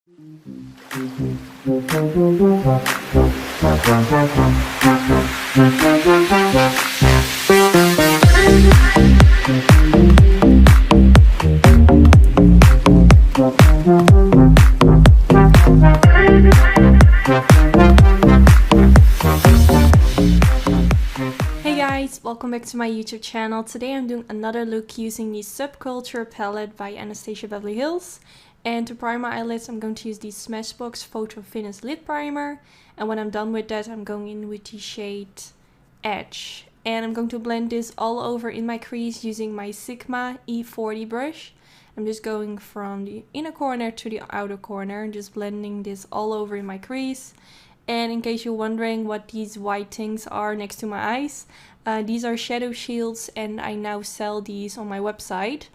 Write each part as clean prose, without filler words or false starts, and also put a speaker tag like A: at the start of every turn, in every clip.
A: Hey guys, welcome back to my YouTube channel. Today I'm doing another look using the Subculture palette by Anastasia Beverly Hills. And to prime my eyelids, I'm going to use the Smashbox Photo Finish Lid Primer. And when I'm done with that, I'm going in with the shade Edge. And I'm going to blend this all over in my crease using my Sigma E40 brush. I'm just going from the inner corner to the outer corner and just blending this all over in my crease. And in case you're wondering what these white things are next to my eyes, these are shadow shields and I now sell these on my website.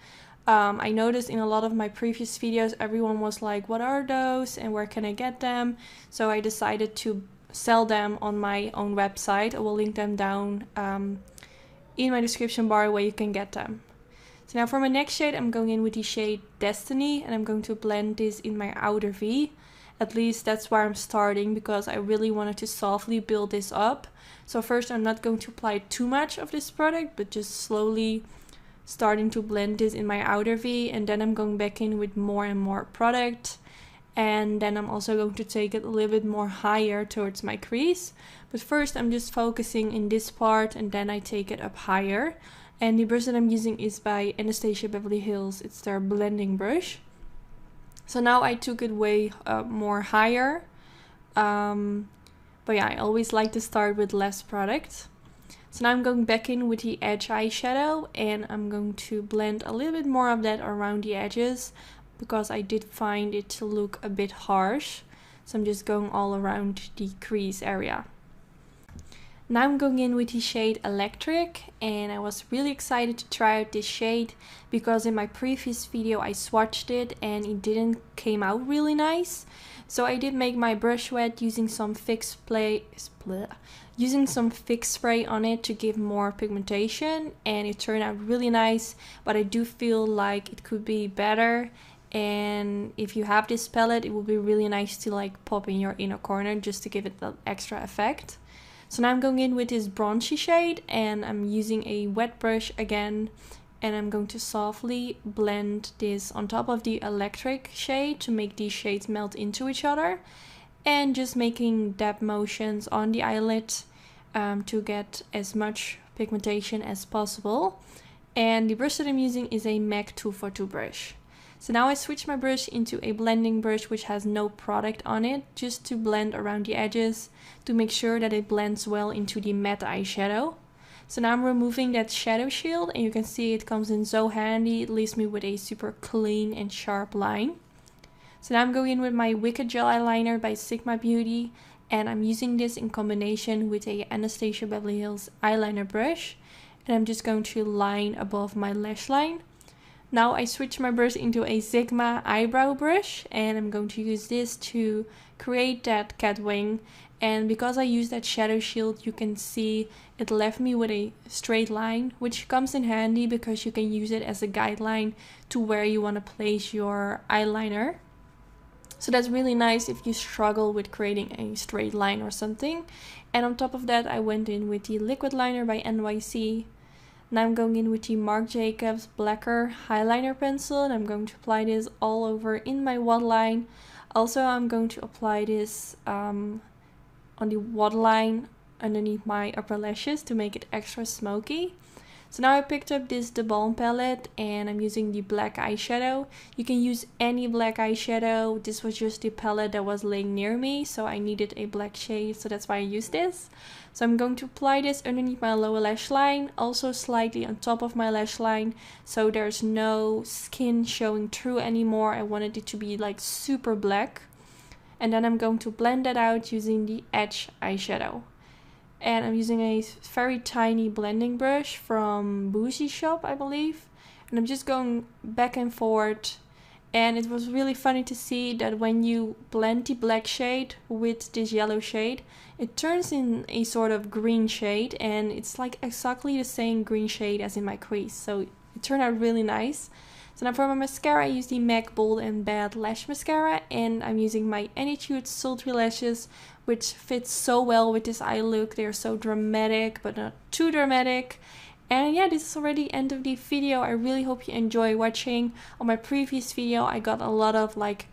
A: I noticed in a lot of my previous videos everyone was like, what are those and where can I get them? So I decided to sell them on my own website. I will link them down in my description bar where you can get them. So now for my next shade I'm going in with the shade Destiny and I'm going to blend this in my outer V. At least that's where I'm starting because I really wanted to softly build this up. So first I'm not going to apply too much of this product, but just slowly starting to blend this in my outer V, and then I'm going back in with more and more product. And then I'm also going to take it a little bit more higher towards my crease. But first I'm just focusing in this part and then I take it up higher. And the brush that I'm using is by Anastasia Beverly Hills. It's their blending brush. So now I took it way more higher, but yeah, I always like to start with less product. So now I'm going back in with the Edge eyeshadow and I'm going to blend a little bit more of that around the edges because I did find it to look a bit harsh. So I'm just going all around the crease area. Now I'm going in with the shade Electric and I was really excited to try out this shade because in my previous video I swatched it and it didn't came out really nice. So I did make my brush wet using some fix spray on it to give more pigmentation and it turned out really nice, but I do feel like it could be better. And if you have this palette, it would be really nice to like pop in your inner corner just to give it that extra effect. So now I'm going in with this bronzy shade and I'm using a wet brush again and I'm going to softly blend this on top of the Electric shade to make these shades melt into each other and just making dab motions on the eyelid to get as much pigmentation as possible. And the brush that I'm using is a MAC 242 brush. So now I switch my brush into a blending brush which has no product on it, just to blend around the edges to make sure that it blends well into the matte eyeshadow. So now I'm removing that shadow shield and you can see it comes in so handy. It leaves me with a super clean and sharp line. So now I'm going in with my Wicked Gel Eyeliner by Sigma Beauty and I'm using this in combination with a Anastasia Beverly Hills eyeliner brush and I'm just going to line above my lash line. Now I switch my brush into a Sigma eyebrow brush and I'm going to use this to create that cat wing. And because I use that shadow shield, you can see it left me with a straight line, which comes in handy because you can use it as a guideline to where you want to place your eyeliner. So that's really nice if you struggle with creating a straight line or something. And on top of that, I went in with the liquid liner by NYC. Now I'm going in with the Marc Jacobs Blacker Highliner Pencil and I'm going to apply this all over in my waterline. Also, I'm going to apply this on the waterline underneath my upper lashes to make it extra smoky. So now I picked up this The Balm palette and I'm using the black eyeshadow. You can use any black eyeshadow. This was just the palette that was laying near me, so I needed a black shade, so that's why I used this. So I'm going to apply this underneath my lower lash line, also slightly on top of my lash line, so there's no skin showing through anymore. I wanted it to be like super black. And then I'm going to blend that out using the Edge eyeshadow. And I'm using a very tiny blending brush from Bougie Shop, I believe. And I'm just going back and forth. And it was really funny to see that when you blend the black shade with this yellow shade, it turns in a sort of green shade. And it's like exactly the same green shade as in my crease. So it turned out really nice. So now for my mascara, I use the MAC Bold and Bad Lash Mascara, and I'm using my Anytude Sultry Lashes, which fits so well with this eye look. They're so dramatic, but not too dramatic. And yeah, this is already the end of the video. I really hope you enjoy watching. On my previous video, I got a lot of like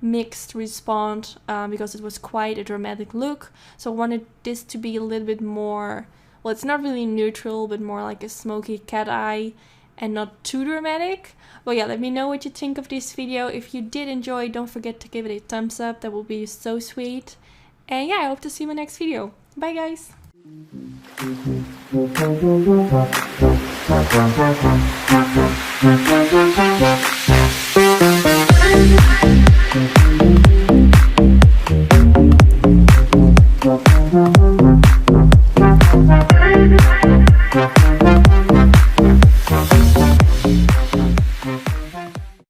A: mixed response because it was quite a dramatic look. So I wanted this to be a little bit more, well, it's not really neutral, but more like a smoky cat eye and not too dramatic. But yeah, let me know what you think of this video. If you did enjoy, don't forget to give it a thumbs up. That will be so sweet. And yeah, I hope to see you in my next video. Bye guys!